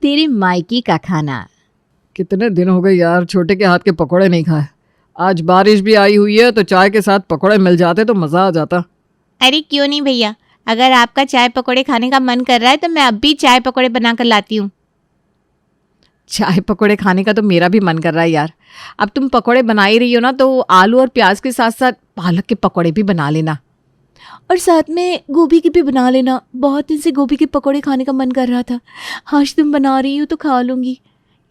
तेरे मायके का खाना। कितने दिन हो गए यार छोटे के हाथ के पकौड़े नहीं खाए। आज बारिश भी आई हुई है तो चाय के साथ पकौड़े मिल जाते तो मज़ा आ जाता। अरे क्यों नहीं भैया, अगर आपका चाय पकौड़े खाने का मन कर रहा है तो मैं अब भी चाय पकौड़े बना कर लाती हूँ। चाय पकौड़े खाने का तो मेरा भी मन कर रहा है यार। अब तुम पकौड़े बना ही रही हो ना, तो आलू और प्याज के साथ साथ पालक के पकौड़े भी बना लेना। और साथ में गोभी की भी बना लेना। बहुत दिन से गोभी के पकौड़े खाने का मन कर रहा था। आज तुम बना रही हो तो खा लूँगी।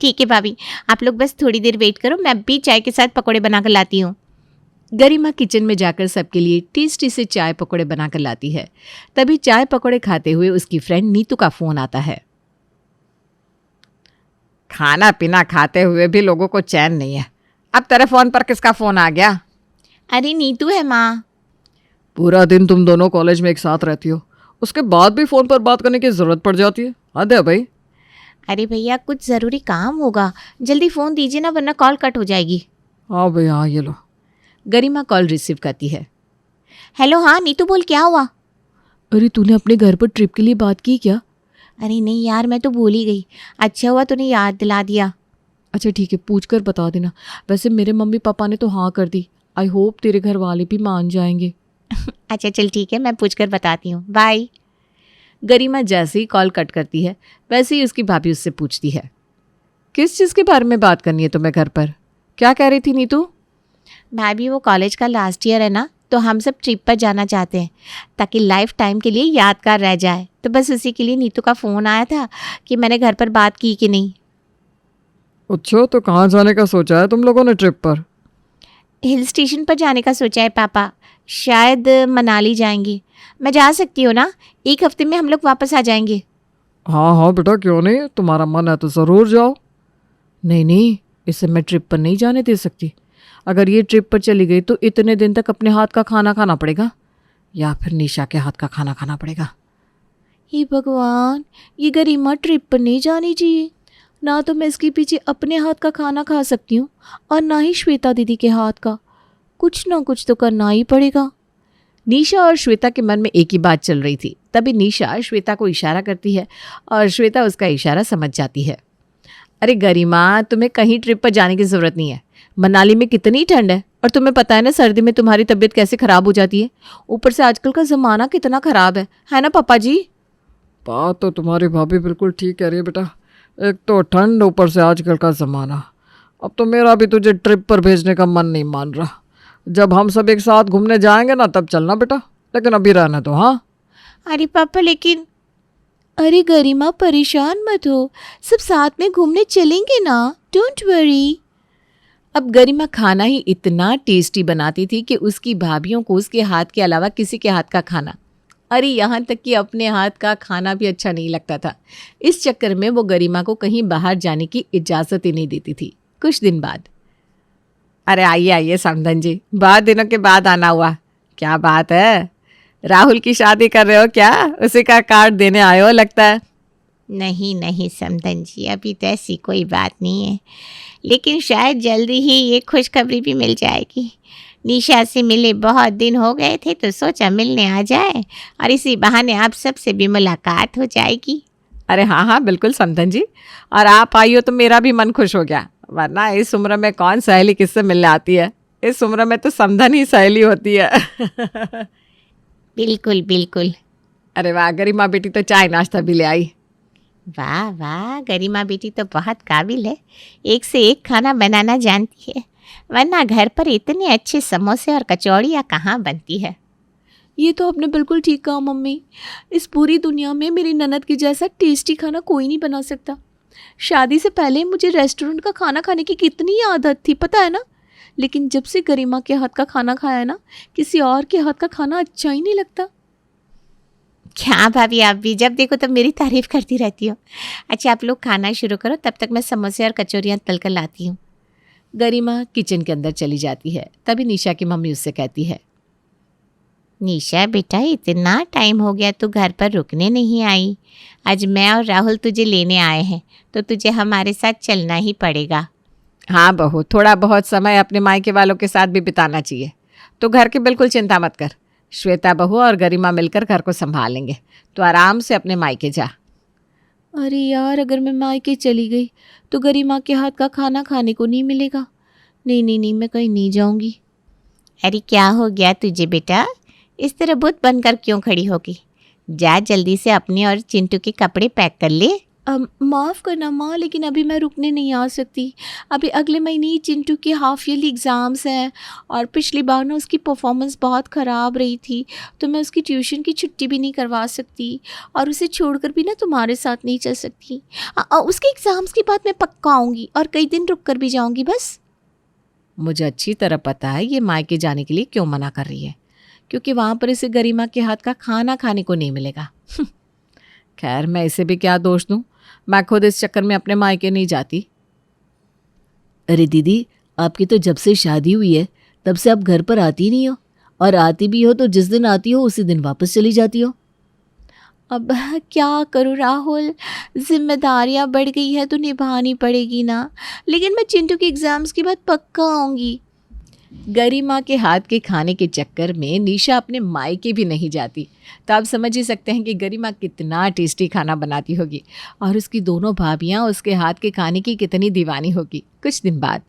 ठीक है भाभी, आप लोग बस थोड़ी देर वेट करो, मैं भी चाय के साथ पकौड़े बना कर लाती हूँ। गरिमा किचन में जाकर सबके लिए टेस्टी से चाय पकौड़े बनाकर लाती है। तभी चाय पकौड़े खाते हुए उसकी फ्रेंड नीतू का फ़ोन आता है। खाना पीना खाते हुए भी लोगों को चैन नहीं है। अब तेरे फ़ोन पर किसका फ़ोन आ गया? अरे नीतू है माँ। पूरा दिन तुम दोनों कॉलेज में एक साथ रहती हो, उसके बाद भी फ़ोन पर बात करने की ज़रूरत पड़ जाती है। हद है भाई। अरे भैया कुछ ज़रूरी काम होगा, जल्दी फ़ोन दीजिए ना वरना कॉल कट हो जाएगी। हाँ भाई हाँ, ये लो। गरिमा कॉल रिसीव करती है। हेलो, हाँ नीतू बोल, क्या हुआ? अरे तूने अपने घर पर ट्रिप के लिए बात की क्या? अरे नहीं यार, मैं तो भूल ही गई। अच्छा हुआ तूने याद दिला दिया। अच्छा ठीक है, पूछ कर बता देना। वैसे मेरे मम्मी पापा ने तो हाँ कर दी। आई होप तेरे घर वाले भी मान जाएंगे। अच्छा चल ठीक है, मैं पूछ कर बताती हूँ, बाय। गरिमा जैसे ही कॉल कट करती है वैसे ही उसकी भाभी उससे पूछती है, किस चीज़ के बारे में बात करनी है तुम्हें घर पर? क्या कह रही थी नीतू? भाभी वो कॉलेज का लास्ट ईयर है ना, तो हम सब ट्रिप पर जाना चाहते हैं ताकि लाइफ टाइम के लिए यादगार रह जाए। तो बस उसी के लिए नीतू का फ़ोन आया था कि मैंने घर पर बात की कि नहीं। अच्छा, तो कहाँ जाने का सोचा है तुम लोगों ने ट्रिप पर? हिल स्टेशन पर जाने का सोचा है पापा, शायद मनाली जाएंगे। मैं जा सकती हूँ ना? एक हफ्ते में हम लोग वापस आ जाएंगे। हाँ हाँ बेटा, क्यों नहीं, तुम्हारा मन है तो ज़रूर जाओ। नहीं नहीं, इसे मैं ट्रिप पर नहीं जाने दे सकती। अगर ये ट्रिप पर चली गई तो इतने दिन तक अपने हाथ का खाना खाना पड़ेगा या फिर निशा के हाथ का खाना खाना पड़ेगा। हे भगवान, ये गरिमा ट्रिप पर नहीं जानी चाहिए। ना तो मैं इसके पीछे अपने हाथ का खाना खा सकती हूँ और ना ही श्वेता दीदी के हाथ का। कुछ ना कुछ तो करना ही पड़ेगा। निशा और श्वेता के मन में एक ही बात चल रही थी। तभी निशा श्वेता को इशारा करती है और श्वेता उसका इशारा समझ जाती है। अरे गरिमा, तुम्हें कहीं ट्रिप पर जाने की ज़रूरत नहीं है। मनाली में कितनी ठंड है और तुम्हें पता है ना सर्दी में तुम्हारी तबीयत कैसे ख़राब हो जाती है। ऊपर से आजकल का ज़माना कितना ख़राब है ना पापा जी? बात तो तुम्हारी भाभी बिल्कुल ठीक कह रही है बेटा। एक तो ठंड, ऊपर से आजकल का ज़माना। अब तो मेरा भी तुझे ट्रिप पर भेजने का मन नहीं मान रहा। जब हम सब एक साथ घूमने जाएंगे ना तब चलना बेटा, लेकिन अभी रहना तो। हाँ अरे पापा लेकिन। अरे गरिमा परेशान मत हो, सब साथ में घूमने चलेंगे ना, डोंट वरी। अब गरिमा खाना ही इतना टेस्टी बनाती थी कि उसकी भाभीयों को उसके हाथ के अलावा किसी के हाथ का खाना, अरे यहाँ तक कि अपने हाथ का खाना भी अच्छा नहीं लगता था। इस चक्कर में वो गरिमा को कहीं बाहर जाने की इजाज़त ही नहीं देती थी। कुछ दिन बाद, अरे आइए आइए समधन जी, बहुत दिनों के बाद आना हुआ। क्या बात है, राहुल की शादी कर रहे हो क्या? उसी का कार्ड देने आए हो लगता है। नहीं नहीं समधन जी, अभी तो ऐसी कोई बात नहीं है, लेकिन शायद जल्दी ही ये खुशखबरी भी मिल जाएगी। निशा से मिले बहुत दिन हो गए थे तो सोचा मिलने आ जाए और इसी बहाने आप सबसे भी मुलाकात हो जाएगी। अरे हाँ हाँ बिल्कुल समधन जी, और आप आई हो तो मेरा भी मन खुश हो गया, वरना इस उम्र में कौन सहेली किससे मिलने आती है। इस उम्र में तो समधन ही सहेली होती है। बिल्कुल बिल्कुल। अरे वाह, गरिमा बेटी तो चाय नाश्ता भी ले आई। वाह वाह, गरिमा बेटी तो बहुत काबिल है, एक से एक खाना बनाना जानती है, वरना घर पर इतने अच्छे समोसे और कचौड़ियाँ कहाँ बनती है। ये तो आपने बिल्कुल ठीक कहा मम्मी। इस पूरी दुनिया में मेरी ननद की जैसा टेस्टी खाना कोई नहीं बना सकता। शादी से पहले मुझे रेस्टोरेंट का खाना खाने की कितनी आदत थी पता है ना, लेकिन जब से गरिमा के हाथ का खाना खाया है ना, किसी और के हाथ का खाना अच्छा ही नहीं लगता। क्या भाभी, आप भी जब देखो तब मेरी तारीफ करती रहती हो। अच्छा आप लोग खाना शुरू करो, तब तक मैं समोसे और कचौरियाँ तल कर लाती हूँ। गरिमा किचन के अंदर चली जाती है। तभी निशा की मम्मी उससे कहती है, निशा बेटा, इतना टाइम हो गया तू घर पर रुकने नहीं आई। आज मैं और राहुल तुझे लेने आए हैं तो तुझे हमारे साथ चलना ही पड़ेगा। हाँ बहू, थोड़ा बहुत समय अपने मायके वालों के साथ भी बिताना चाहिए। तो घर की बिल्कुल चिंता मत कर, श्वेता बहू और गरिमा मिलकर घर को संभाल लेंगे। तो आराम से अपने मायके जा। अरे यार, अगर मैं मायके चली गई तो गरिमा के हाथ का खाना खाने को नहीं मिलेगा। नहीं नहीं नहीं, मैं कहीं नहीं जाऊंगी। अरे क्या हो गया तुझे बेटा? इस तरह बुत बनकर क्यों खड़ी होगी? जा जल्दी से अपने और चिंटू के कपड़े पैक कर ले। माफ़ करना माँ, लेकिन अभी मैं रुकने नहीं आ सकती। अभी अगले महीने ही चिंटू के हाफ ईयरली एग्ज़ाम्स हैं, और पिछली बार ना उसकी परफॉर्मेंस बहुत ख़राब रही थी, तो मैं उसकी ट्यूशन की छुट्टी भी नहीं करवा सकती, और उसे छोड़कर भी ना तुम्हारे साथ नहीं चल सकती। उसके एग्ज़ाम्स के बाद मैं पक्का आऊँगी और कई दिन रुक कर भी जाऊँगी बस। मुझे अच्छी तरह पता है ये मायके जाने के लिए क्यों मना कर रही है, क्योंकि वहाँ पर इसे गरिमा के हाथ का खाना खाने को नहीं मिलेगा। खैर, मैं इसे भी क्या दोष दूँ, मैं खुद इस चक्कर में अपने मायके नहीं जाती। अरे दीदी, आपकी तो जब से शादी हुई है तब से आप घर पर आती नहीं हो, और आती भी हो तो जिस दिन आती हो उसी दिन वापस चली जाती हो। अब क्या करूँ राहुल, जिम्मेदारियाँ बढ़ गई है तो निभानी पड़ेगी ना। लेकिन मैं चिंटू के एग्ज़ाम्स के बाद पक्का आऊँगी। गरिमा के हाथ के खाने के चक्कर में निशा अपने मायके भी नहीं जाती। तो आप समझ ही सकते हैं कि गरिमा कितना टेस्टी खाना बनाती होगी, और उसकी दोनों भाभियाँ उसके हाथ के खाने की कितनी दीवानी होगी। कुछ दिन बाद,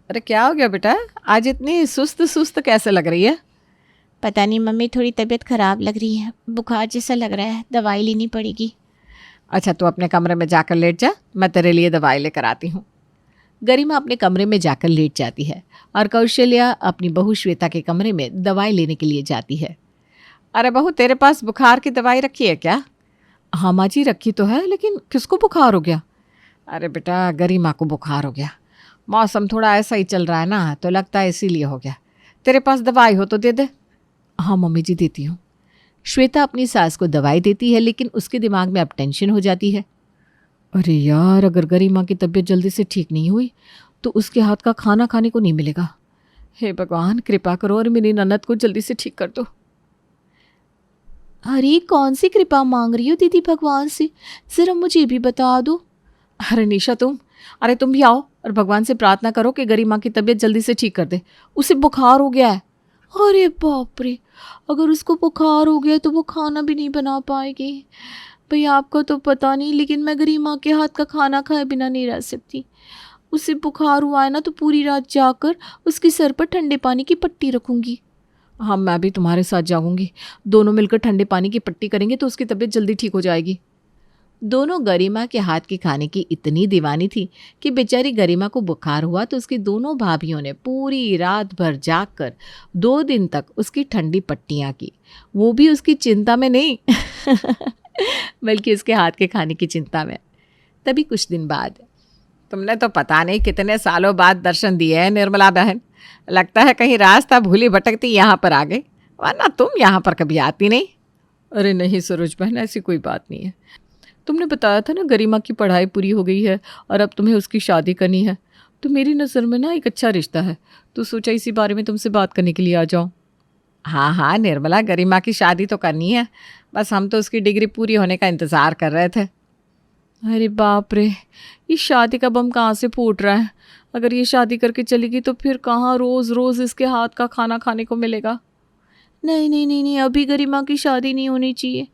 अरे क्या हो गया बेटा, आज इतनी सुस्त सुस्त कैसे लग रही है? पता नहीं मम्मी, थोड़ी तबीयत ख़राब लग रही है, बुखार जैसा लग रहा है, दवाई लेनी पड़ेगी। अच्छा, तो अपने कमरे में जाकर लेट जा, मैं तेरे लिए दवाई लेकर आती हूँ। गरिमा अपने कमरे में जाकर लेट जाती है और कौशल्या अपनी बहू श्वेता के कमरे में दवाई लेने के लिए जाती है। अरे बहू, तेरे पास बुखार की दवाई रखी है क्या? हाँ माँ जी, रखी तो है, लेकिन किसको बुखार हो गया? अरे बेटा, गरिमा को बुखार हो गया। मौसम थोड़ा ऐसा ही चल रहा है ना, तो लगता है इसीलिए हो गया। तेरे पास दवाई हो तो दे दे। हाँ मम्मी जी, देती हूँ। श्वेता अपनी सास को दवाई देती है, लेकिन उसके दिमाग में अब टेंशन हो जाती है। अरे यार, अगर गरिमा की तबीयत जल्दी से ठीक नहीं हुई तो उसके हाथ का खाना खाने को नहीं मिलेगा। हे भगवान, कृपा करो और मेरी ननद को जल्दी से ठीक कर दो। अरे कौन सी कृपा मांग रही हो दीदी भगवान से, ज़रा मुझे भी बता दो। अरे निशा, तुम भी आओ और भगवान से प्रार्थना करो कि गरिमा की तबीयत जल्दी से ठीक कर दे। उसे बुखार हो गया है। अरे बाप रे, अगर उसको बुखार हो गया तो वो खाना भी नहीं बना पाएगी। भैया आपको तो पता नहीं, लेकिन मैं गरिमा के हाथ का खाना खाए बिना नहीं रह सकती। उसे बुखार हुआ है ना, तो पूरी रात जाकर उसके सर पर ठंडे पानी की पट्टी रखूंगी। हाँ, मैं भी तुम्हारे साथ जाऊंगी। दोनों मिलकर ठंडे पानी की पट्टी करेंगे तो उसकी तबीयत जल्दी ठीक हो जाएगी। दोनों गरिमा के हाथ के खाने की इतनी दीवानी थी कि बेचारी गरिमा को बुखार हुआ तो उसकी दोनों भाभियों ने पूरी रात भर जागकर 2 दिन तक उसकी ठंडी पट्टियाँ की। वो भी उसकी चिंता में नहीं बल्कि उसके हाथ के खाने की चिंता में। तभी कुछ दिन बाद, तुमने तो पता नहीं कितने सालों बाद दर्शन दिए हैं निर्मला बहन। लगता है कहीं रास्ता भूली भटकती यहाँ पर आ गई, वरना तुम यहाँ पर कभी आती नहीं। अरे नहीं सरोज बहन, ऐसी कोई बात नहीं है। तुमने बताया था ना गरिमा की पढ़ाई पूरी हो गई है और अब तुम्हें उसकी शादी करनी है, तो मेरी नज़र में ना एक अच्छा रिश्ता है, तो सोचा इसी बारे में तुमसे बात करने के लिए आ जाऊँ। हाँ हाँ निर्मला, गरिमा की शादी तो करनी है, बस हम तो उसकी डिग्री पूरी होने का इंतज़ार कर रहे थे। अरे बाप रे, ये शादी का बम कहाँ से फूट रहा है। अगर ये शादी करके चलेगी तो फिर कहाँ रोज़ रोज़ इसके हाथ का खाना खाने को मिलेगा। नहीं नहीं नहीं नहीं, अभी गरिमा की शादी नहीं होनी चाहिए,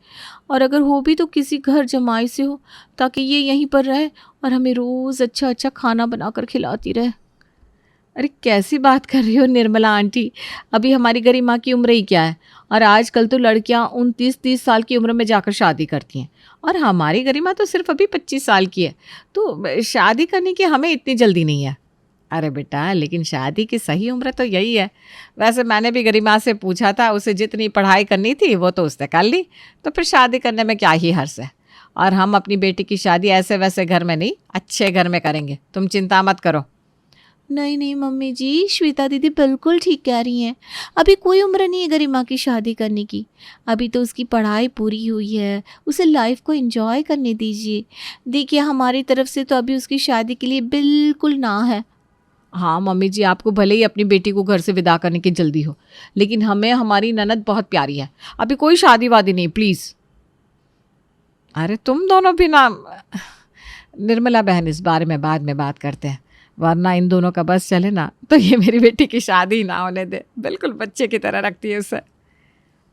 और अगर हो भी तो किसी घर जमाई से हो, ताकि ये यहीं पर रहे और हमें रोज़ अच्छा अच्छा खाना बनाकर खिलाती रहे। अरे कैसी बात कर रही हो निर्मला आंटी, अभी हमारी गरिमा की उम्र ही क्या है, और आजकल तो लड़कियां 29-30 साल की उम्र में जाकर शादी करती हैं, और हमारी गरिमा तो सिर्फ अभी 25 साल की है, तो शादी करने की हमें इतनी जल्दी नहीं है। अरे बेटा, लेकिन शादी की सही उम्र तो यही है। वैसे मैंने भी गरिमा से पूछा था, उसे जितनी पढ़ाई करनी थी वो तो उसने कर ली, तो फिर शादी करने में क्या ही हर्ष है। और हम अपनी बेटी की शादी ऐसे वैसे घर में नहीं, अच्छे घर में करेंगे, तुम चिंता मत करो। नहीं नहीं मम्मी जी, श्वेता दीदी बिल्कुल ठीक कह रही हैं। अभी कोई उम्र नहीं है गरिमा की शादी करने की, अभी तो उसकी पढ़ाई पूरी हुई है, उसे लाइफ को एंजॉय करने दीजिए। देखिए, हमारी तरफ से तो अभी उसकी शादी के लिए बिल्कुल ना है। हाँ मम्मी जी, आपको भले ही अपनी बेटी को घर से विदा करने की जल्दी हो, लेकिन हमें हमारी ननद बहुत प्यारी है, अभी कोई शादी वादी नहीं, प्लीज़। अरे तुम दोनों भी ना, निर्मला बहन, इस बारे में बाद में बात करते हैं, वरना इन दोनों का बस चले ना तो ये मेरी बेटी की शादी ना होने दे। बिल्कुल बच्चे की तरह रखती है उसे।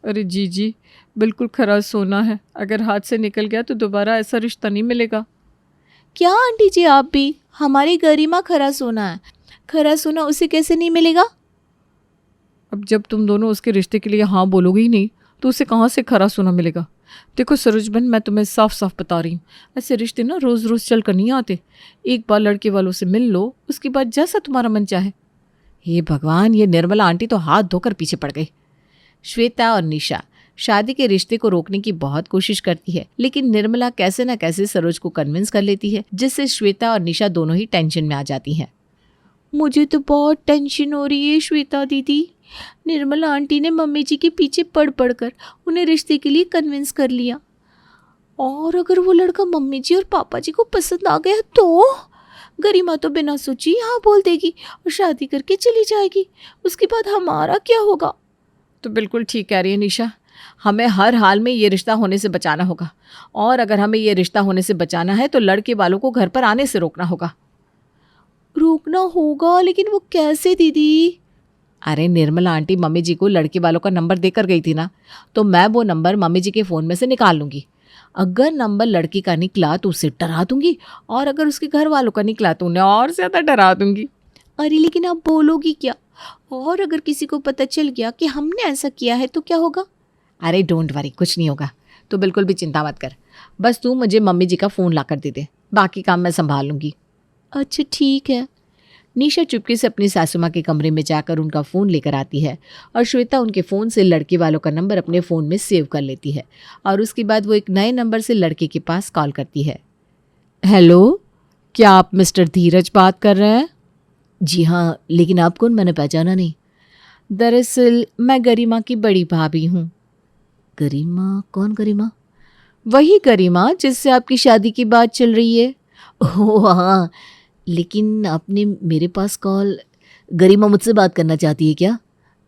अरे जी बिल्कुल खरा सोना है, अगर हाथ से निकल गया तो दोबारा ऐसा रिश्ता नहीं मिलेगा। क्या आंटी जी, आप भी? हमारी गरिमा खरा सोना है, खरा सोना उसे कैसे नहीं मिलेगा? अब जब तुम दोनों उसके रिश्ते के लिए हाँ बोलोगे ही नहीं तो उसे कहाँ से खरा सोना मिलेगा। देखो सरोजबन, मैं तुम्हें साफ साफ बता रही हूँ, ऐसे रिश्ते ना रोज़ रोज़ चल कर नहीं आते। एक बार लड़के वालों से मिल लो, उसके बाद जैसा तुम्हारा मन चाहे। हे भगवान, ये निर्मला आंटी तो हाथ धोकर पीछे पड़ गई। श्वेता और निशा शादी के रिश्ते को रोकने की बहुत कोशिश करती है, लेकिन निर्मला कैसे न कैसे सरोज को कन्विंस कर लेती है, जिससे श्वेता और निशा दोनों ही टेंशन में आ जाती हैं। मुझे तो बहुत टेंशन हो रही है श्वेता दीदी। निर्मला आंटी ने मम्मी जी के पीछे पड़ कर उन्हें रिश्ते के लिए कन्विंस कर लिया, और अगर वो लड़का मम्मी जी और पापा जी को पसंद आ गया तो गरिमा तो बिना सोची हाँ बोल देगी और शादी करके चली जाएगी। उसके बाद हमारा क्या होगा? तो बिल्कुल ठीक कह रही है निशा, हमें हर हाल में ये रिश्ता होने से बचाना होगा, और अगर हमें ये रिश्ता होने से बचाना है तो लड़के वालों को घर पर आने से रोकना होगा। रोकना होगा, लेकिन वो कैसे दीदी? अरे निर्मला आंटी मम्मी जी को लड़के वालों का नंबर देकर गई थी ना, तो मैं वो नंबर मम्मी जी के फ़ोन में से निकाल लूँगी। अगर नंबर लड़की का निकला तो उसे डरा दूंगी, और अगर उसके घर वालों का निकला तो उन्हें और ज़्यादा डरा दूंगी। अरे लेकिन आप बोलोगी क्या? और अगर किसी को पता चल गया कि हमने ऐसा किया है तो क्या होगा? अरे डोंट वरी, कुछ नहीं होगा, तो बिल्कुल भी चिंता मत कर। बस तू मुझे मम्मी जी का फ़ोन ला कर दे दे, बाकी काम मैं संभाल लूँगी। अच्छा ठीक है। निशा चुपके से अपनी सासू माँ के कमरे में जाकर उनका फ़ोन लेकर आती है, और श्वेता उनके फ़ोन से लड़के वालों का नंबर अपने फ़ोन में सेव कर लेती है, और उसके बाद वो एक नए नंबर से लड़के के पास कॉल करती है। हेलो, क्या आप मिस्टर धीरज बात कर रहे हैं? जी हाँ, लेकिन आप कौन? मैंने पहचाना नहीं। दरअसल मैं गरिमा की बड़ी भाभी हूँ। गरिमा? कौन गरिमा? वही गरिमा जिससे आपकी शादी की बात चल रही है। ओह हाँ, लेकिन आपने मेरे पास कॉल, गरिमा मुझसे बात करना चाहती है क्या?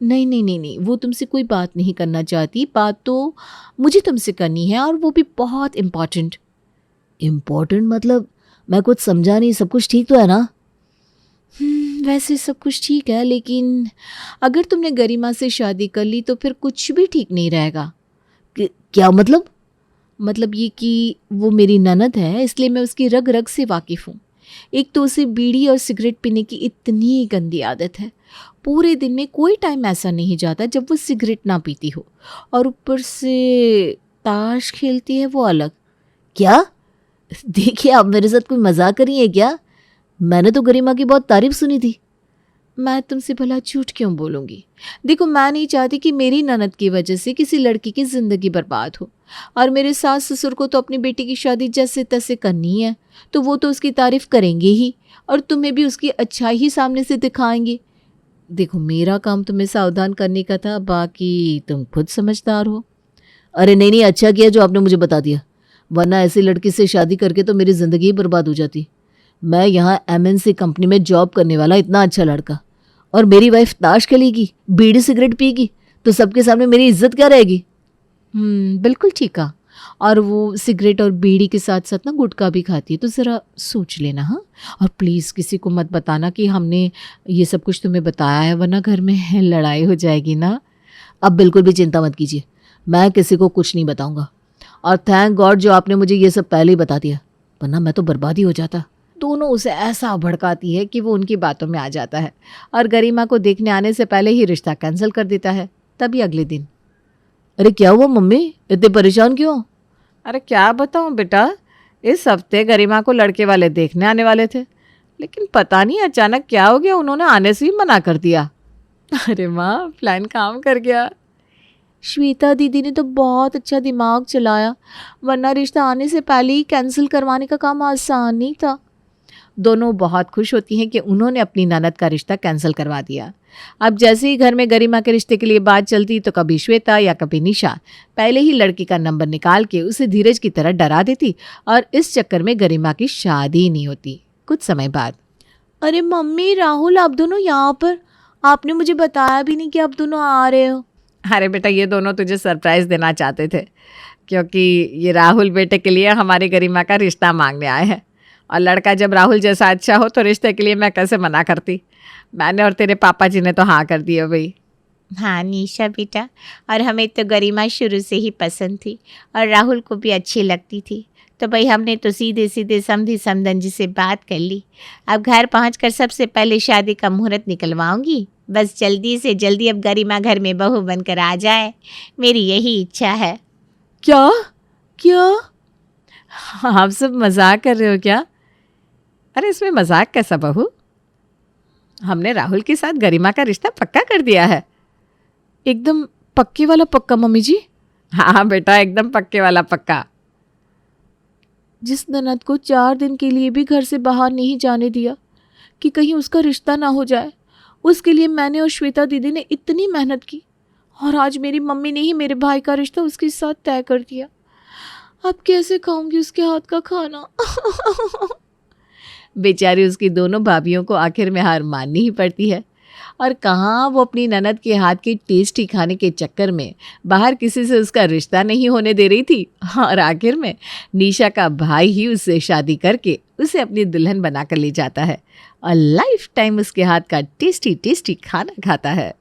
नहीं, वो तुमसे कोई बात नहीं करना चाहती, बात तो मुझे तुमसे करनी है, और वो भी बहुत इम्पॉर्टेंट। इम्पोर्टेंट मतलब? मैं कुछ समझा नहीं। सब कुछ ठीक तो है ना? वैसे सब कुछ ठीक है, लेकिन अगर तुमने गरिमा से शादी कर ली तो फिर कुछ भी ठीक नहीं रहेगा। क्या मतलब? मतलब ये कि वो मेरी ननद है, इसलिए मैं उसकी रग रग से वाकिफ़ हूँ। एक तो उसे बीड़ी और सिगरेट पीने की इतनी गंदी आदत है, पूरे दिन में कोई टाइम ऐसा नहीं जाता जब वो सिगरेट ना पीती हो, और ऊपर से ताश खेलती है वो अलग। क्या? देखिए, आप मेरे साथ कोई मजाक कर रही हैं क्या? मैंने तो गरिमा की बहुत तारीफ सुनी थी। मैं तुमसे भला झूठ क्यों बोलूँगी? देखो, मैं नहीं चाहती कि मेरी ननद की वजह से किसी लड़की की ज़िंदगी बर्बाद हो, और मेरे सास ससुर को तो अपनी बेटी की शादी जैसे तैसे करनी है, तो वो तो उसकी तारीफ़ करेंगे ही, और तुम्हें भी उसकी अच्छाई ही सामने से दिखाएंगे। देखो, मेरा काम तुम्हें सावधान करने का था, बाकी तुम खुद समझदार हो। अरे नहीं, अच्छा किया जो आपने मुझे बता दिया, वरना ऐसी लड़की से शादी करके तो मेरी ज़िंदगी ही बर्बाद हो जाती। मैं यहाँ MNC कंपनी में जॉब करने वाला इतना अच्छा लड़का, और मेरी वाइफ ताश खेलेगी, बीड़ी सिगरेट पिएगी, तो सबके सामने मेरी इज्जत क्या रहेगी? बिल्कुल ठीक है। और वो सिगरेट और बीड़ी के साथ साथ ना गुटखा भी खाती है, तो ज़रा सोच लेना। हाँ, और प्लीज़ किसी को मत बताना कि हमने ये सब कुछ तुम्हें बताया है, वरना घर में लड़ाई हो जाएगी ना। अब बिल्कुल भी चिंता मत कीजिए, मैं किसी को कुछ नहीं बताऊंगा, और थैंक गॉड जो आपने मुझे ये सब पहले ही बता दिया, वरना मैं तो बर्बाद ही हो जाता। दोनों उसे ऐसा भड़काती है कि वो उनकी बातों में आ जाता है, और गरिमा को देखने आने से पहले ही रिश्ता कैंसिल कर देता है। तभी अगले दिन, अरे क्या हुआ मम्मी, इतने परेशान क्यों? अरे क्या बताऊं बेटा, इस हफ्ते गरिमा को लड़के वाले देखने आने वाले थे, लेकिन पता नहीं अचानक क्या हो गया, उन्होंने आने से ही मना कर दिया। अरे माँ, प्लान काम कर गया। श्वेता दीदी ने तो बहुत अच्छा दिमाग चलाया, वरना रिश्ता आने से पहले ही कैंसिल करवाने का काम आसान नहीं था। दोनों बहुत खुश होती हैं कि उन्होंने अपनी ननद का रिश्ता कैंसिल करवा दिया। अब जैसे ही घर में गरिमा के रिश्ते के लिए बात चलती तो कभी श्वेता या कभी निशा पहले ही लड़की का नंबर निकाल के उसे धीरज की तरह डरा देती, और इस चक्कर में गरिमा की शादी ही नहीं होती। कुछ समय बाद, अरे मम्मी, राहुल, आप दोनों यहाँ पर? आपने मुझे बताया भी नहीं कि आप दोनों आ रहे हो। अरे बेटा, ये दोनों तुझे सरप्राइज़ देना चाहते थे, क्योंकि ये राहुल बेटे के लिए हमारी गरिमा का रिश्ता मांगने आए हैं, और लड़का जब राहुल जैसा अच्छा हो तो रिश्ते के लिए मैं कैसे मना करती। मैंने और तेरे पापा जी ने तो हाँ कर दी है भाई। हाँ निशा बेटा, और हमें तो गरिमा शुरू से ही पसंद थी और राहुल को भी अच्छी लगती थी, तो भाई हमने तो सीधे सीधे समधी समधन जी से बात कर ली। अब घर पहुंचकर सबसे पहले शादी का मुहूर्त निकलवाऊंगी। बस जल्दी से जल्दी अब गरिमा घर में बहू बनकर आ जाए, मेरी यही इच्छा है। क्या क्या? आप सब मजाक कर रहे हो क्या? अरे इसमें मजाक कैसा बहू? हमने राहुल के साथ गरिमा का रिश्ता पक्का कर दिया है। एकदम पक्के वाला पक्का मम्मी जी? हाँ बेटा, एकदम पक्के वाला पक्का। जिस ननद को 4 दिन के लिए भी घर से बाहर नहीं जाने दिया कि कहीं उसका रिश्ता ना हो जाए, उसके लिए मैंने और श्वेता दीदी ने इतनी मेहनत की, और आज मेरी मम्मी ने ही मेरे भाई का रिश्ता उसके साथ तय कर दिया। अब कैसे खाऊंगी उसके हाथ का खाना? बेचारी उसकी दोनों भाभियों को आखिर में हार माननी ही पड़ती है, और कहाँ वो अपनी ननद के हाथ की टेस्टी खाने के चक्कर में बाहर किसी से उसका रिश्ता नहीं होने दे रही थी, और आखिर में निशा का भाई ही उससे शादी करके उसे अपनी दुल्हन बनाकर ले जाता है और लाइफ टाइम उसके हाथ का टेस्टी टेस्टी खाना खाता है।